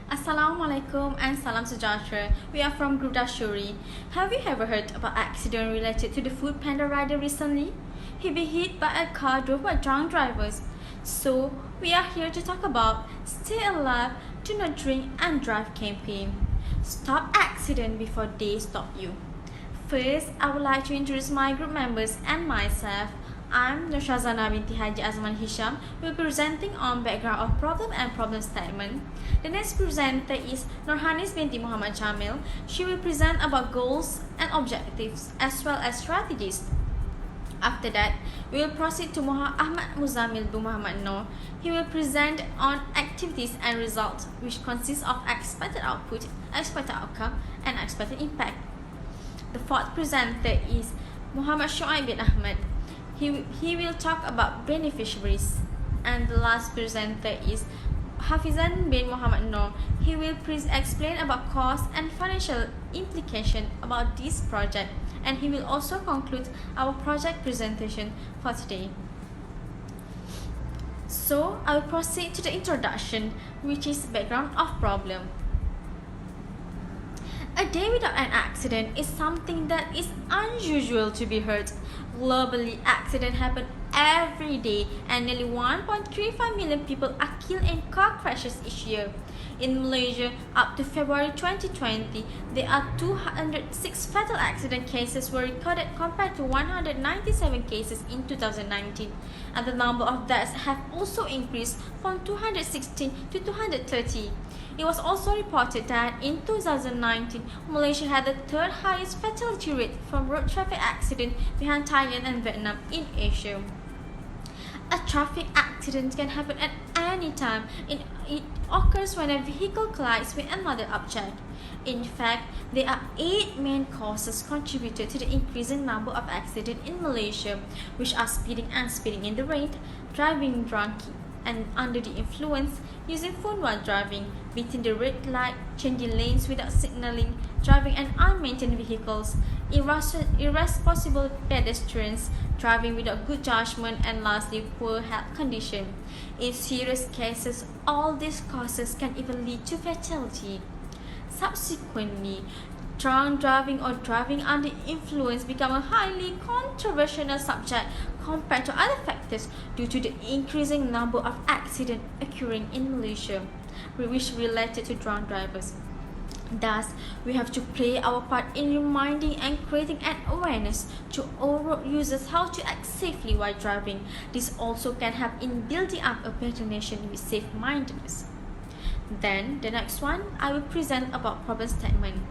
Assalamualaikum and salam sejahtera. We are from Group Dashuri. Have you ever heard about accident related to the food panda rider recently? He been hit by a car drove by drunk drivers. So we are here to talk about Stay Alive, Do Not Drink and Drive campaign. Stop accident before they stop you. First, I would like to introduce my group members and myself. I'm Syazana Binti Haji Azman Hisham, will be presenting on background of problem and problem statement. The next presenter is Norhanis Binti Mohamad Jamil. She will present about goals and objectives as well as strategies. After that, we will proceed to Ahmad Muzammil bin Mohamad Noor. He will present on activities and results, which consist of expected output, expected outcome, and expected impact. The fourth presenter is Shuaib bin Ahmad. He will talk about beneficiaries. And the last presenter is Hafizan bin Mohamad Noor. He will explain about cost and financial implication about this project, and he will also conclude our project presentation for today. So I will proceed to the introduction, which is background of problem. A day without an accident is something that is unusual to be heard. Globally, accidents happen every day and nearly 1.35 million people are killed in car crashes each year. In Malaysia, up to February 2020, there are 206 fatal accident cases were recorded compared to 197 cases in 2019, and the number of deaths have also increased from 216 to 230. It was also reported that in 2019, Malaysia had the third highest fatality rate from road traffic accident behind Thailand and Vietnam in Asia. A traffic accident can happen at any time. It occurs when a vehicle collides with another object. In fact, there are 8 main causes contributed to the increasing number of accidents in Malaysia, which are speeding and speeding in the rain, driving drunk and under the influence, using phone while driving, beating the red light, changing lanes without signaling, driving an unmaintained vehicles, irresponsible pedestrians, driving without good judgment, and lastly, poor health condition. In serious cases, all these causes can even lead to fatality. Subsequently, drunk driving or driving under influence become a highly controversial subject compared to other factors due to the increasing number of accidents occurring in Malaysia, which related to drunk drivers. Thus, we have to play our part in reminding and creating an awareness to all road users how to act safely while driving. This also can help in building up a better nation with safe-mindedness. Then, the next one, I will present about problem statement.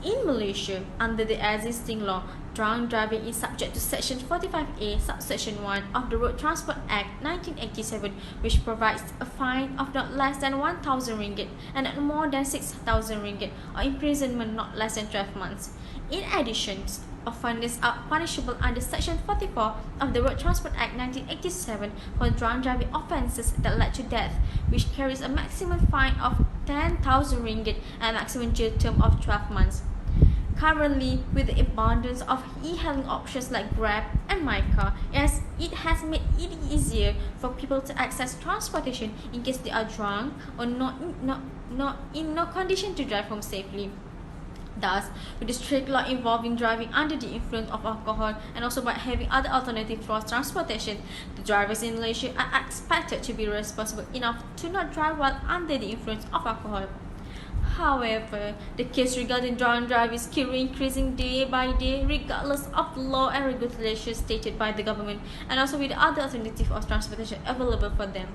In Malaysia, under the existing law, drunk driving is subject to Section 45A, Subsection 1 of the Road Transport Act 1987, which provides a fine of not less than 1,000 ringgit and not more than 6,000 ringgit, or imprisonment not less than 12 months. In addition, offenders are punishable under Section 44 of the Road Transport Act 1987 for drunk driving offences that led to death, which carries a maximum fine of 10,000 ringgit and a maximum jail term of 12 months. Currently, with the abundance of e-hailing options like Grab and MyCar, it has made it easier for people to access transportation in case they are drunk or not in no condition to drive home safely. Thus, with the strict law involving driving under the influence of alcohol and also by having other alternatives for transportation, the drivers in Malaysia are expected to be responsible enough to not drive while under the influence of alcohol. However, the case regarding drunk drivers keep increasing day by day regardless of law and regulations stated by the government and also with other alternatives of transportation available for them.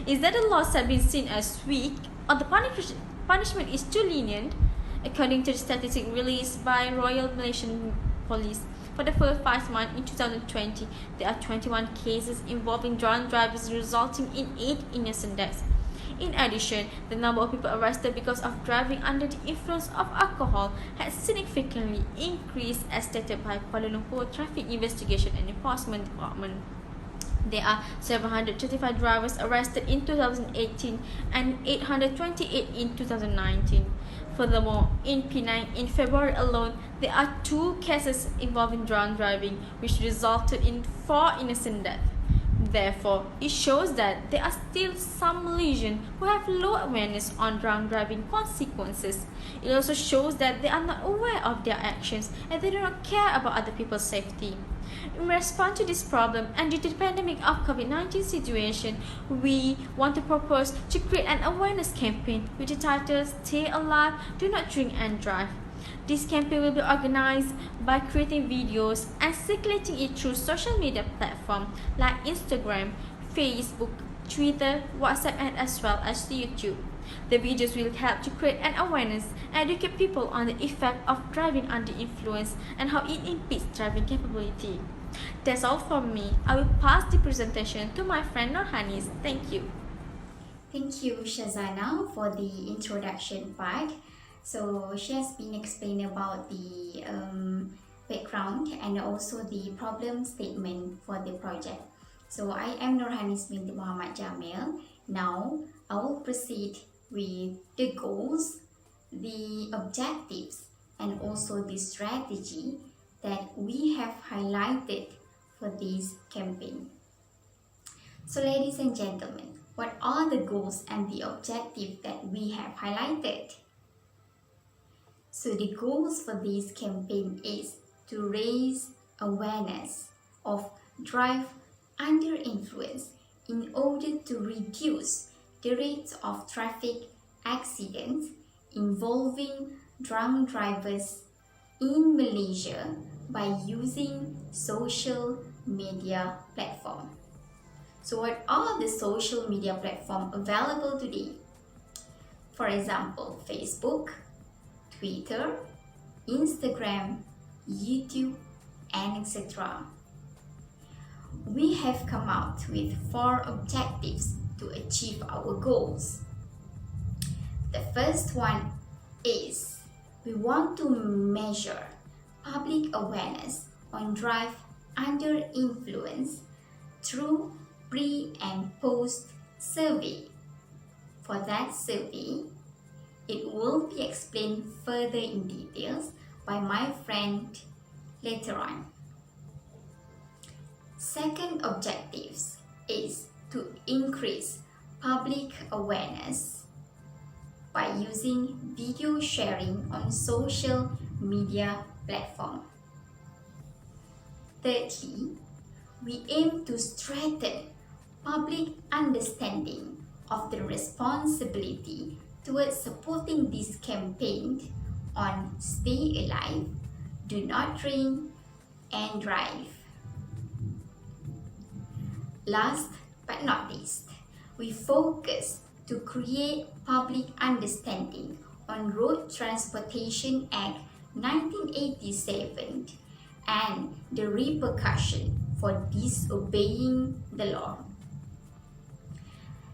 Is that the laws have been seen as weak or the punishment is too lenient? According to the statistics released by Royal Malaysian Police, for the first 5 months in 2020, there are 21 cases involving drunk drivers resulting in 8 innocent deaths. In addition, the number of people arrested because of driving under the influence of alcohol has significantly increased as stated by Kuala Lumpur Traffic Investigation and Enforcement Department. There are 735 drivers arrested in 2018 and 828 in 2019. Furthermore, in Penang, in February alone, there are 2 cases involving drunk driving, which resulted in 4 innocent deaths. Therefore, it shows that there are still some Malaysians who have low awareness on drunk driving consequences. It also shows that they are not aware of their actions and they do not care about other people's safety. In response to this problem and due to the pandemic of COVID-19 situation, we want to propose to create an awareness campaign with the title Stay Alive, Do Not Drink and Drive. This campaign will be organized by creating videos and circulating it through social media platforms like Instagram, Facebook, Twitter, WhatsApp, and as well as YouTube. The videos will help to create an awareness and educate people on the effect of driving under influence and how it impedes driving capability. That's all from me. I will pass the presentation to my friend Norhanis. Thank you. Thank you, Syazana, for the introduction part. So she has been explaining about the background and also the problem statement for the project. So I am Norhanis Binti Mohamad Jamil. Now I will proceed with the goals, the objectives, and also the strategy that we have highlighted for this campaign. So ladies and gentlemen, what are the goals and the objectives that we have highlighted? So the goals for this campaign is to raise awareness of drive under influence in order to reduce the rates of traffic accidents involving drunk drivers in Malaysia by using social media platform. So what are the social media platforms available today? For example, Facebook, Twitter, Instagram, YouTube, and etc. We have come out with 4 objectives to achieve our goals. The first one is we want to measure public awareness on drive under influence through pre and post survey. For that survey, it will be explained further in details by my friend later on. Second objective is to increase public awareness by using video sharing on social media platform. Thirdly, we aim to strengthen public understanding of the responsibility towards supporting this campaign on Stay Alive, Do Not Drink and Drive. Last but not least, we focus to create public understanding on Road Transportation Act 1987 and the repercussion for disobeying the law.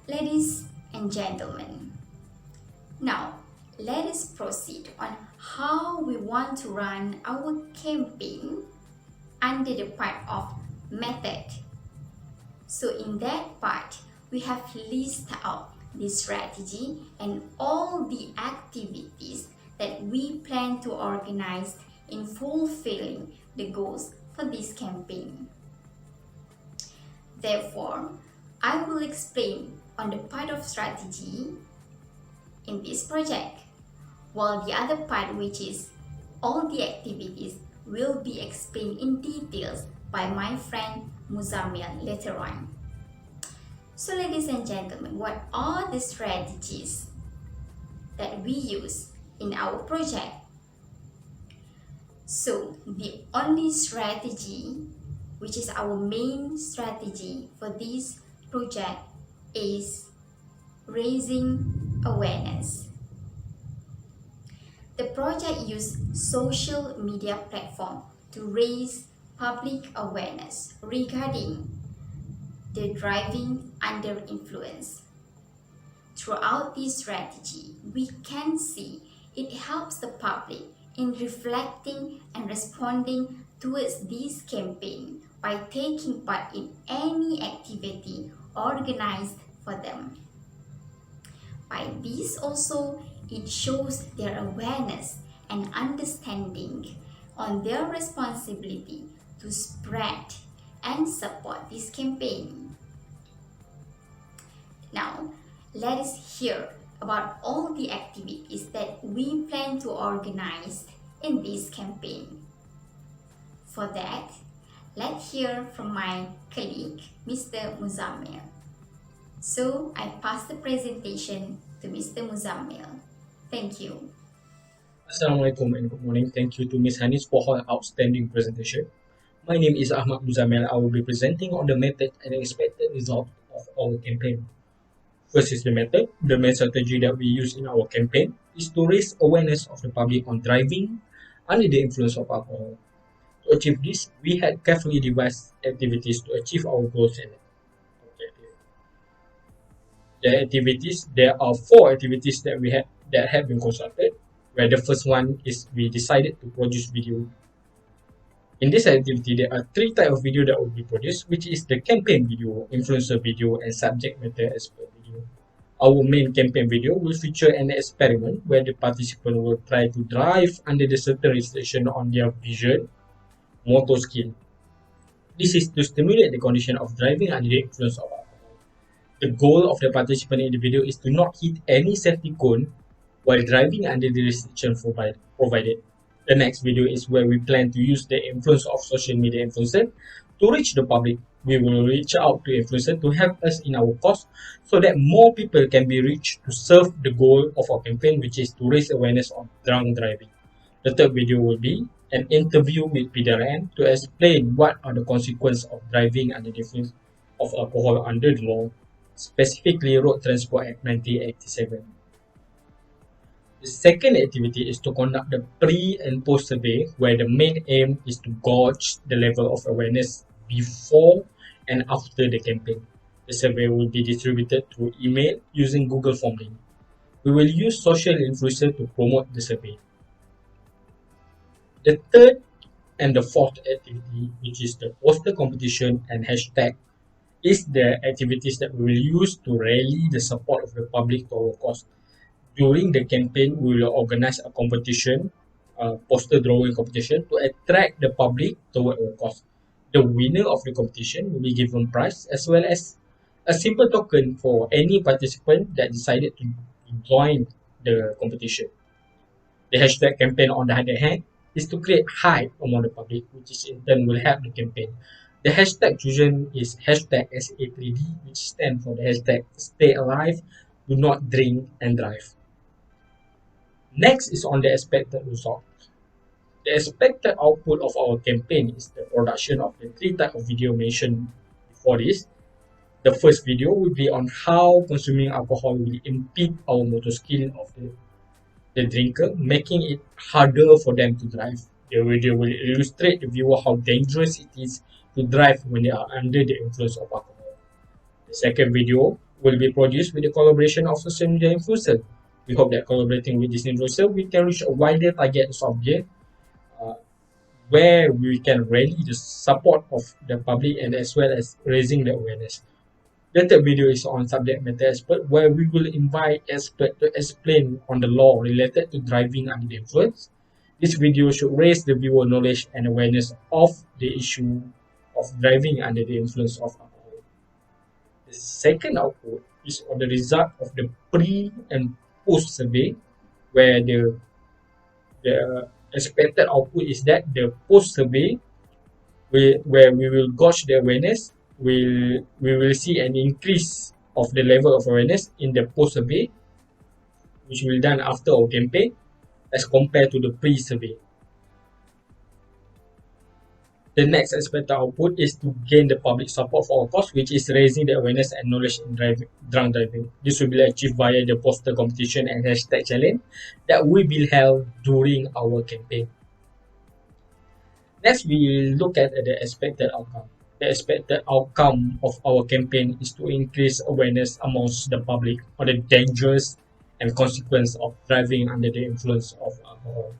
Ladies and gentlemen, now let us proceed on how we want to run our campaign under the part of method. So in that part, we have listed out the strategy and all the activities that we plan to organize in fulfilling the goals for this campaign. Therefore, I will explain on the part of strategy in this project, while the other part, which is all the activities, will be explained in details by my friend Muzammil later on. So ladies and gentlemen, what are the strategies that we use in our project? So the only strategy, which is our main strategy for this project, is raising awareness. The project used social media platform to raise public awareness regarding the driving under influence. Throughout this strategy, we can see it helps the public in reflecting and responding towards this campaign by taking part in any activity organized for them. By this also, it shows their awareness and understanding on their responsibility to spread and support this campaign. Now, let us hear about all the activities that we plan to organize in this campaign. For that, let's hear from my colleague, Mr. Muzammil. So, I pass the presentation to Mr. Muzammil. Thank you. Assalamualaikum and good morning. Thank you to Ms. Hanis for her outstanding presentation. My name is Ahmad Muzammil. I will be presenting on the method and expected result of our campaign. First is the method. The main strategy that we use in our campaign is to raise awareness of the public on driving under the influence of alcohol. To achieve this, we had carefully devised activities to achieve our goals and objectives. There are four activities that have been constructed, where the first one is we decided to produce video. In this activity, there are three types of video that will be produced, which is the campaign video, influencer video, and subject matter expert video. Our main campaign video will feature an experiment where the participant will try to drive under the certain restriction on their vision, motor skill. This is to stimulate the condition of driving under the influence of alcohol. The goal of the participant in the video is to not hit any safety cone while driving under the restriction provided. The next video is where we plan to use the influence of social media influencer to reach the public. We will reach out to influencers to help us in our cause so that more people can be reached to serve the goal of our campaign, which is to raise awareness of drunk driving. The third video will be an interview with PDRN to explain what are the consequences of driving under the influence of alcohol under the law, specifically Road Transport Act 1987. The second activity is to conduct the pre and post survey, where the main aim is to gauge the level of awareness before and after the campaign. The survey will be distributed through email using Google Form link. We will use social influencers to promote the survey. The third and the fourth activity, which is the poster competition and hashtag, is the activities that we will use to rally the support of the public to our cause. During the campaign, we will organize a competition, poster drawing competition, to attract the public toward our cause. The winner of the competition will be given prize as well as a simple token for any participant that decided to join the competition. The hashtag campaign, on the other hand, is to create hype among the public, which is in turn will help the campaign. The hashtag chosen is hashtag SA3D, which stands for the hashtag Stay Alive, Do Not Drink and Drive. Next is on the expected result. The expected output of our campaign is the production of the three types of video mentioned before this. The first video will be on how consuming alcohol will impede our motor skill of the drinker, making it harder for them to drive. The video will illustrate the viewer how dangerous it is to drive when they are under the influence of alcohol. The second video will be produced with the collaboration of social media influencers. We hope that collaborating with this influencer, we can reach a wider target audience where we can rally the support of the public and as well as raising the awareness. The third video is on subject matter expert, where we will invite experts to explain on the law related to driving under the influence. This video should raise the viewer knowledge and awareness of the issue of driving under the influence of alcohol. The second output is on the result of the pre and post survey, where the expected output is that the post survey, where we will gauge the awareness, we will see an increase of the level of awareness in the post survey, which will be done after our campaign, as compared to the pre survey. The next expected output is to gain the public support for our cause, which is raising the awareness and knowledge in drunk driving. This will be achieved via the poster competition and hashtag challenge that will be held during our campaign. Next, we will look at the expected outcome. The expected outcome of our campaign is to increase awareness amongst the public on the dangers and consequence of driving under the influence of alcohol.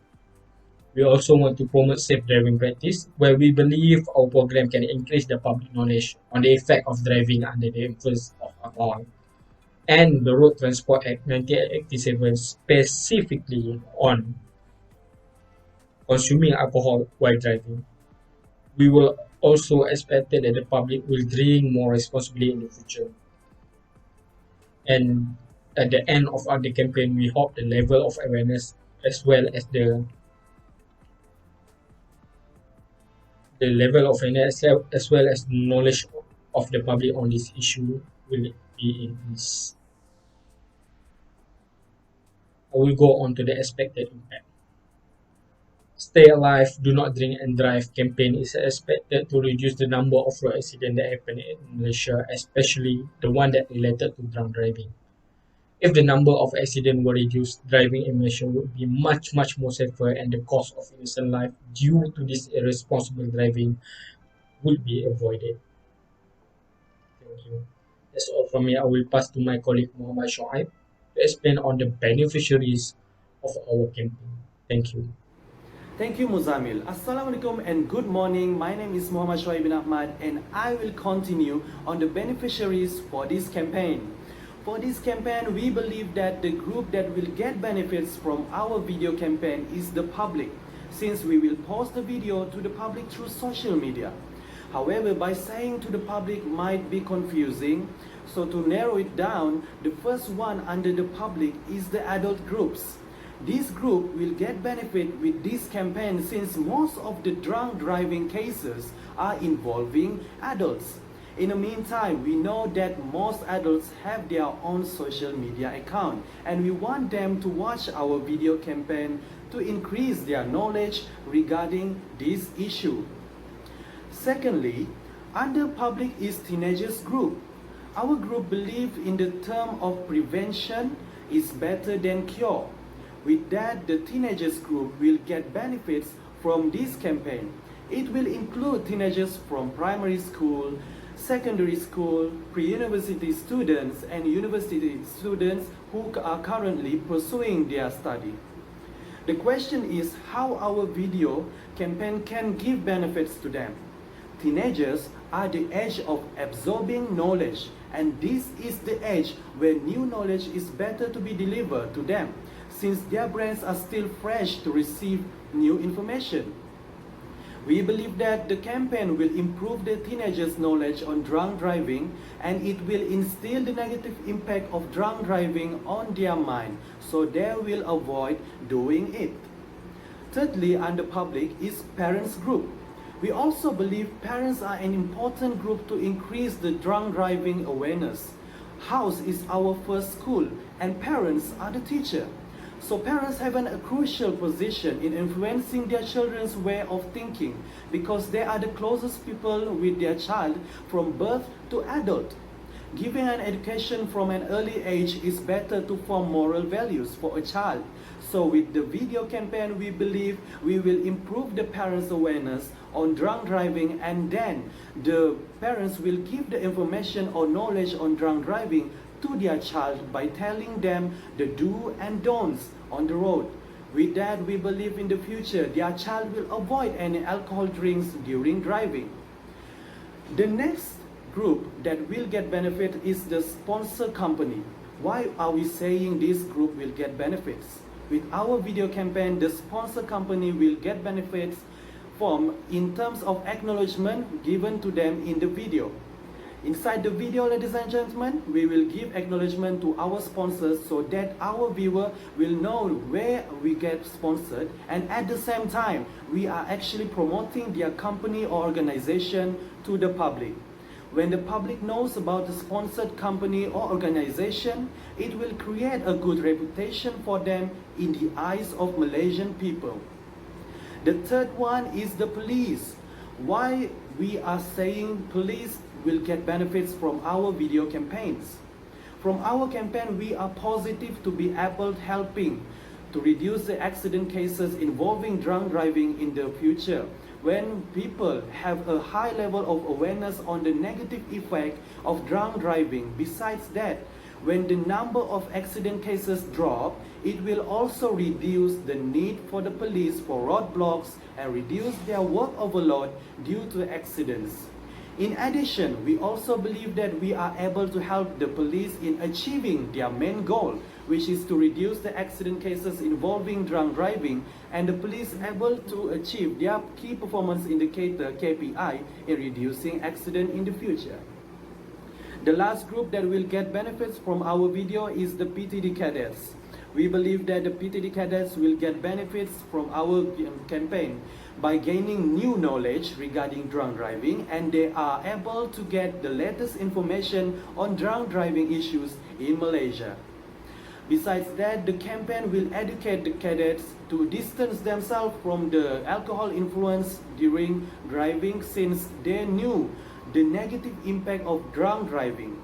We also want to promote safe driving practice, where we believe our program can increase the public knowledge on the effect of driving under the influence of alcohol. And the Road Transport Act 1987 specifically on consuming alcohol while driving. We will also expect that the public will drink more responsibly in the future. And at the end of the campaign, we hope the level of awareness as well as the level of awareness as well as knowledge of the public on this issue will be increased. I will go on to the expected impact. Stay Alive, Do Not Drink and Drive campaign is expected to reduce the number of road accidents that happen in Malaysia, especially the one that related to drunk driving. If the number of accidents were reduced, driving in Malaysia would be much more safer and the cost of innocent life due to this irresponsible driving would be avoided. Thank you. That's all from me. I will pass to my colleague Mohamad Shuaib to explain on the beneficiaries of our campaign. Thank you. Thank you, Muzammil. Assalamualaikum and good morning. My name is Muhammad Shuaib bin Ahmad and I will continue on the beneficiaries for this campaign. For this campaign, we believe that the group that will get benefits from our video campaign is the public, since we will post the video to the public through social media. However, by saying to the public might be confusing, so to narrow it down, the first one under the public is the adult groups. This group will get benefit with this campaign since most of the drunk driving cases are involving adults. In the meantime, we know that most adults have their own social media account and we want them to watch our video campaign to increase their knowledge regarding this issue. Secondly, under public is teenagers group. Our group believes in the term of prevention is better than cure. With that, the teenagers group will get benefits from this campaign. It will include teenagers from primary school, secondary school, pre-university students, and university students who are currently pursuing their study. The question is how our video campaign can give benefits to them. Teenagers are the age of absorbing knowledge, and this is the age where new knowledge is better to be delivered to them, since their brains are still fresh to receive new information. We believe that the campaign will improve the teenagers' knowledge on drunk driving and it will instill the negative impact of drunk driving on their mind, so they will avoid doing it. Thirdly, under public is parents group. We also believe parents are an important group to increase the drunk driving awareness. House is our first school and parents are the teacher. So parents have a crucial position in influencing their children's way of thinking because they are the closest people with their child from birth to adult. Giving an education from an early age is better to form moral values for a child. So with the video campaign, we believe we will improve the parents' awareness on drunk driving, and then the parents will give the information or knowledge on drunk driving to their child by telling them the do and don'ts on the road. With that, we believe in the future their child will avoid any alcohol drinks during driving. The next group that will get benefit is the sponsor company. Why are we saying this group will get benefits? With our video campaign, the sponsor company will get benefits from in terms of acknowledgement given to them in the video. Inside the video, ladies and gentlemen, we will give acknowledgement to our sponsors so that our viewer will know where we get sponsored, and at the same time, we are actually promoting their company or organization to the public. When the public knows about the sponsored company or organization, it will create a good reputation for them in the eyes of Malaysian people. The third one is the police. Why we are saying police will get benefits from our video campaigns? From our campaign, we are positive to be able helping to reduce the accident cases involving drunk driving in the future. When people have a high level of awareness on the negative effect of drunk driving, besides that, when the number of accident cases drop, it will also reduce the need for the police for roadblocks and reduce their work overload due to accidents. In addition, we also believe that we are able to help the police in achieving their main goal, which is to reduce the accident cases involving drunk driving, and the police able to achieve their key performance indicator KPI in reducing accident in the future. The last group that will get benefits from our video is the PTD cadets. We believe that the PTD cadets will get benefits from our campaign by gaining new knowledge regarding drunk driving, and they are able to get the latest information on drunk driving issues in Malaysia. Besides that, the campaign will educate the cadets to distance themselves from the alcohol influence during driving, since they knew the negative impact of drunk driving.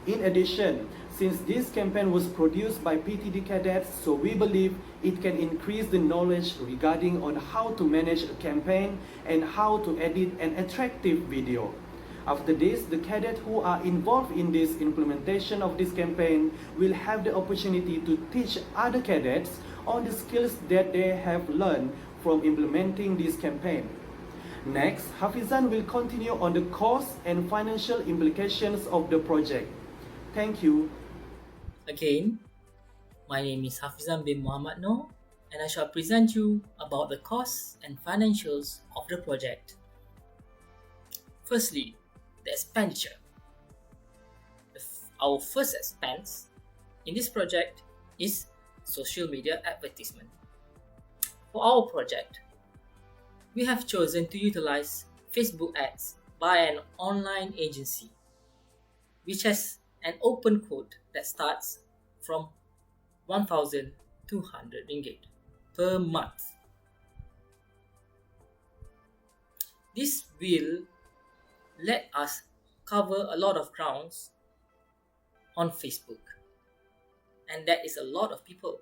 In addition, since this campaign was produced by PTD cadets, so we believe it can increase the knowledge regarding on how to manage a campaign and how to edit an attractive video. After this, the cadets who are involved in this implementation of this campaign will have the opportunity to teach other cadets on the skills that they have learned from implementing this campaign. Next, Hafizan will continue on the cost and financial implications of the project. Thank you. Again, my name is Hafizan bin Mohamad Noor, and I shall present you about the costs and financials of the project. Firstly, the expenditure. Our first expense in this project is social media advertisement. For our project, we have chosen to utilize Facebook ads by an online agency, which has an open quote that starts from 1,200 ringgit per month. This will let us cover a lot of grounds on Facebook, and that is a lot of people.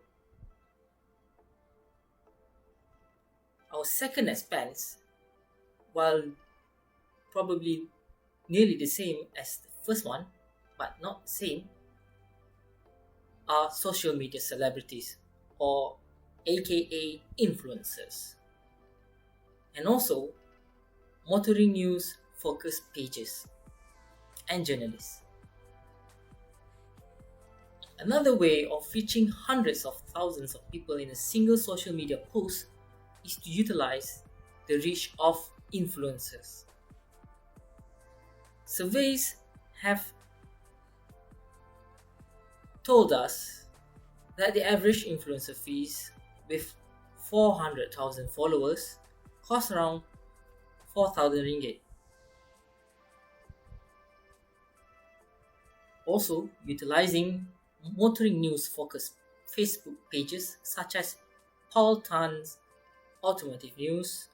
Our second expense, while probably nearly the same as the first one, but not the same, are social media celebrities, or aka influencers, and also motoring news focused pages and journalists. Another way of reaching hundreds of thousands of people in a single social media post is to utilize the reach of influencers. Surveys have told us that the average influencer fees with 400,000 followers cost around 4,000 ringgit. Also, utilizing motoring news focused Facebook pages such as Paul Tan's Automotive News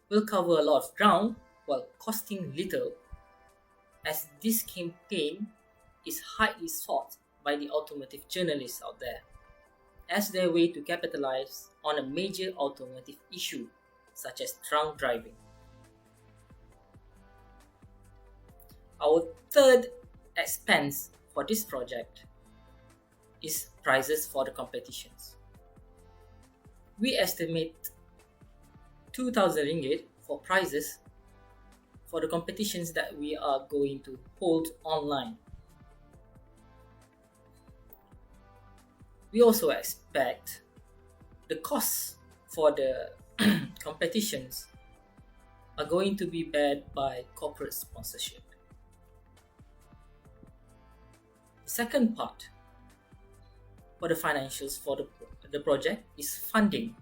will cover a lot of ground while costing little, as this campaign is highly sought by the automotive journalists out there as their way to capitalize on a major automotive issue such as drunk driving. Our third expense for this project is prizes for the competitions. We estimate 2,000 ringgit for prizes for the competitions that we are going to hold online. We also expect the costs for the competitions are going to be bared by corporate sponsorship. The second part for the financials for the project is funding.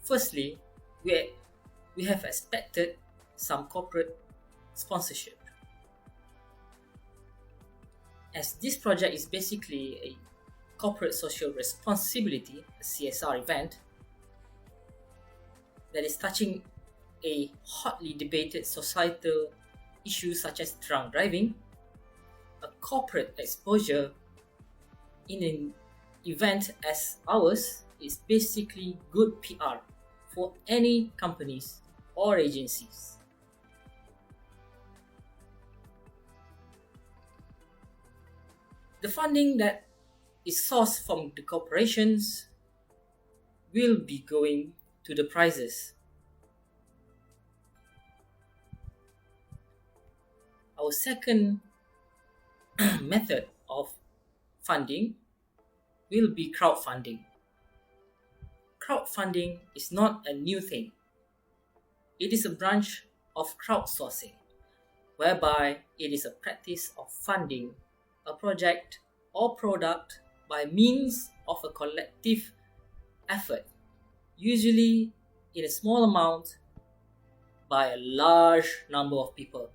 Firstly, we have expected some corporate sponsorship. As this project is basically a corporate social responsibility, a CSR event, that is touching a hotly debated societal issue such as drunk driving, a corporate exposure in an event as ours is basically good PR for any companies or agencies. The funding that is sourced from the corporations will be going to the prizes. Our second method of funding will be crowdfunding. Crowdfunding is not a new thing. It is a branch of crowdsourcing, whereby it is a practice of funding a project or product by means of a collective effort, usually in a small amount by a large number of people.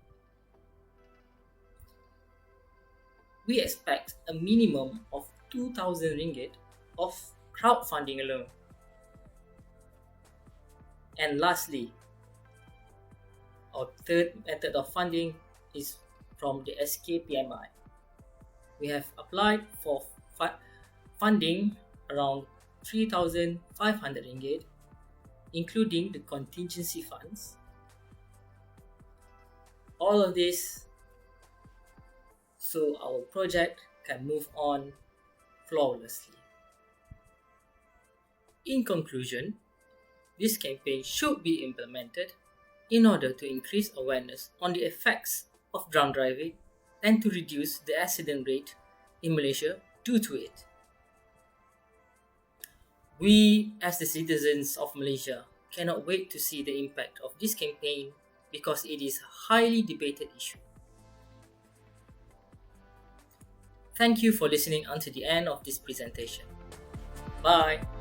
We expect a minimum of 2,000 ringgit of crowdfunding alone. And lastly, our third method of funding is from the SKPMI. We have applied for funding around 3,500 ringgit, including the contingency funds. All of this so our project can move on flawlessly. In conclusion, this campaign should be implemented in order to increase awareness on the effects of drunk driving and to reduce the accident rate in Malaysia due to it. We, as the citizens of Malaysia, cannot wait to see the impact of this campaign because it is a highly debated issue. Thank you for listening until the end of this presentation. Bye.